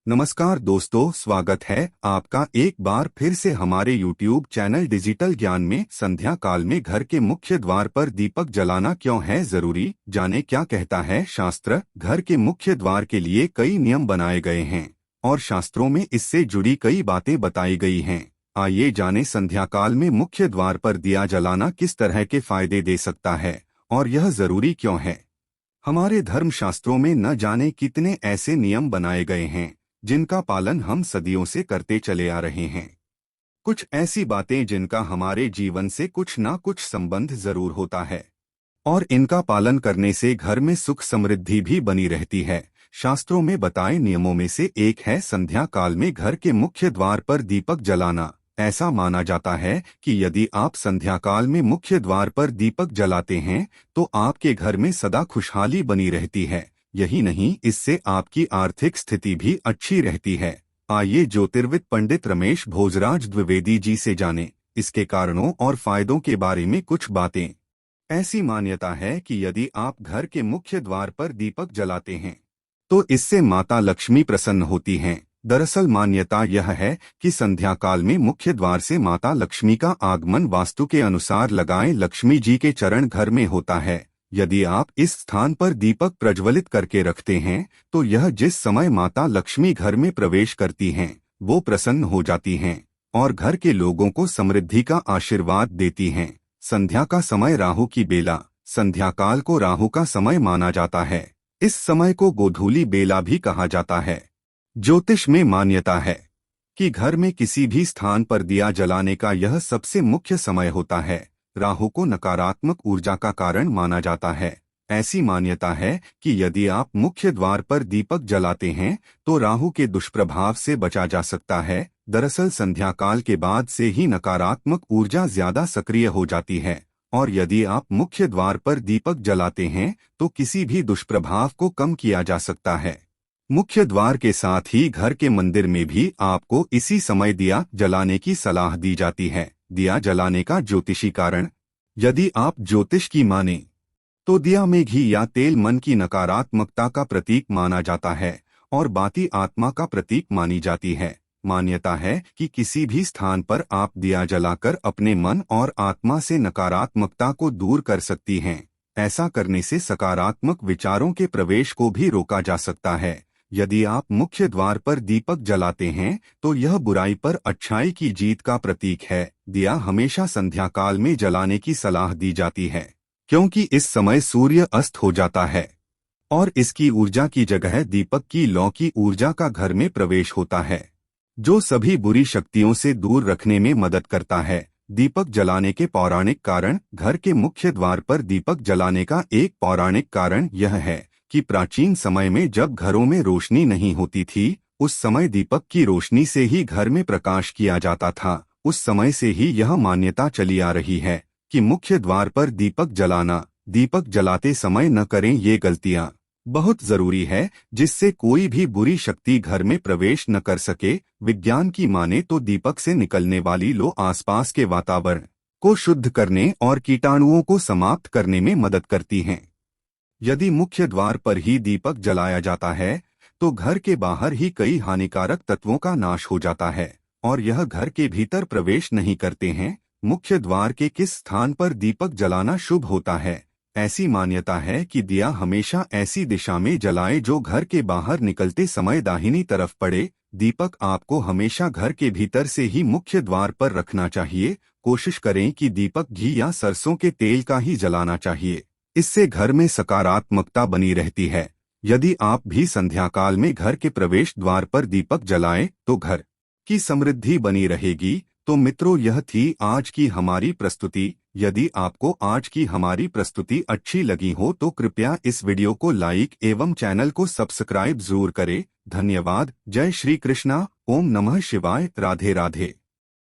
नमस्कार दोस्तों, स्वागत है आपका एक बार फिर से हमारे YouTube चैनल डिजिटल ज्ञान में। संध्या काल में घर के मुख्य द्वार पर दीपक जलाना क्यों है जरूरी, जाने क्या कहता है शास्त्र। घर के मुख्य द्वार के लिए कई नियम बनाए गए हैं और शास्त्रों में इससे जुड़ी कई बातें बताई गई हैं। आइए जाने संध्या काल में मुख्य द्वार पर दिया जलाना किस तरह के फायदे दे सकता है और यह जरूरी क्यों है। हमारे धर्मशास्त्रों में न जाने कितने ऐसे नियम बनाए गए हैं जिनका पालन हम सदियों से करते चले आ रहे हैं। कुछ ऐसी बातें जिनका हमारे जीवन से कुछ ना कुछ संबंध जरूर होता है और इनका पालन करने से घर में सुख समृद्धि भी बनी रहती है। शास्त्रों में बताए नियमों में से एक है संध्या काल में घर के मुख्य द्वार पर दीपक जलाना। ऐसा माना जाता है कि यदि आप संध्या काल में मुख्य द्वार पर दीपक जलाते हैं तो आपके घर में सदा खुशहाली बनी रहती है। यही नहीं, इससे आपकी आर्थिक स्थिति भी अच्छी रहती है। आइए ज्योतिर्विद पंडित रमेश भोजराज द्विवेदी जी से जानें इसके कारणों और फायदों के बारे में कुछ बातें। ऐसी मान्यता है कि यदि आप घर के मुख्य द्वार पर दीपक जलाते हैं तो इससे माता लक्ष्मी प्रसन्न होती हैं। दरअसल मान्यता यह है कि संध्या काल में मुख्य द्वार से माता लक्ष्मी का आगमन वास्तु के अनुसार लगाएं लक्ष्मी जी के चरण घर में होता है। यदि आप इस स्थान पर दीपक प्रज्वलित करके रखते हैं तो यह जिस समय माता लक्ष्मी घर में प्रवेश करती हैं वो प्रसन्न हो जाती हैं और घर के लोगों को समृद्धि का आशीर्वाद देती हैं। संध्या का समय राहु की बेला। संध्या काल को राहु का समय माना जाता है। इस समय को गोधूली बेला भी कहा जाता है। ज्योतिष में मान्यता है कि घर में किसी भी स्थान पर दिया जलाने का यह सबसे मुख्य समय होता है। राहु को नकारात्मक ऊर्जा का कारण माना जाता है। ऐसी मान्यता है कि यदि आप मुख्य द्वार पर दीपक जलाते हैं तो राहु के दुष्प्रभाव से बचा जा सकता है। दरअसल संध्या काल के बाद से ही नकारात्मक ऊर्जा ज्यादा सक्रिय हो जाती है और यदि आप मुख्य द्वार पर दीपक जलाते हैं तो किसी भी दुष्प्रभाव को कम किया जा सकता है। मुख्य द्वार के साथ ही घर के मंदिर में भी आपको इसी समय दिया जलाने की सलाह दी जाती है। दिया जलाने का ज्योतिषी कारण। यदि आप ज्योतिष की माने तो दिया में घी या तेल मन की नकारात्मकता का प्रतीक माना जाता है और बाती आत्मा का प्रतीक मानी जाती है। मान्यता है कि किसी भी स्थान पर आप दिया जलाकर अपने मन और आत्मा से नकारात्मकता को दूर कर सकती हैं। ऐसा करने से सकारात्मक विचारों के प्रवेश को भी रोका जा सकता है। यदि आप मुख्य द्वार पर दीपक जलाते हैं तो यह बुराई पर अच्छाई की जीत का प्रतीक है। दिया हमेशा संध्या काल में जलाने की सलाह दी जाती है क्योंकि इस समय सूर्य अस्त हो जाता है और इसकी ऊर्जा की जगह दीपक की लौ की ऊर्जा का घर में प्रवेश होता है जो सभी बुरी शक्तियों से दूर रखने में मदद करता है। दीपक जलाने के पौराणिक कारण। घर के मुख्य द्वार पर दीपक जलाने का एक पौराणिक कारण यह है कि प्राचीन समय में जब घरों में रोशनी नहीं होती थी उस समय दीपक की रोशनी से ही घर में प्रकाश किया जाता था। उस समय से ही यह मान्यता चली आ रही है कि मुख्य द्वार पर दीपक जलाना। दीपक जलाते समय न करें ये गलतियां। बहुत जरूरी है जिससे कोई भी बुरी शक्ति घर में प्रवेश न कर सके। विज्ञान की माने तो दीपक से निकलने वाली लौ आसपास के वातावरण को शुद्ध करने और कीटाणुओं को समाप्त करने में मदद करती हैं। यदि मुख्य द्वार पर ही दीपक जलाया जाता है तो घर के बाहर ही कई हानिकारक तत्वों का नाश हो जाता है और यह घर के भीतर प्रवेश नहीं करते हैं। मुख्य द्वार के किस स्थान पर दीपक जलाना शुभ होता है। ऐसी मान्यता है कि दिया हमेशा ऐसी दिशा में जलाए जो घर के बाहर निकलते समय दाहिनी तरफ पड़े। दीपक आपको हमेशा घर के भीतर से ही मुख्य द्वार पर रखना चाहिए। कोशिश करें कि दीपक घी या सरसों के तेल का ही जलाना चाहिए। इससे घर में सकारात्मकता बनी रहती है। यदि आप भी संध्या काल में घर के प्रवेश द्वार पर दीपक जलाएं तो घर की समृद्धि बनी रहेगी। तो मित्रों, यह थी आज की हमारी प्रस्तुति। यदि आपको आज की हमारी प्रस्तुति अच्छी लगी हो तो कृपया इस वीडियो को लाइक एवं चैनल को सब्सक्राइब जरूर करें। धन्यवाद। जय श्री कृष्णा। ओम नमः शिवाय। राधे राधे।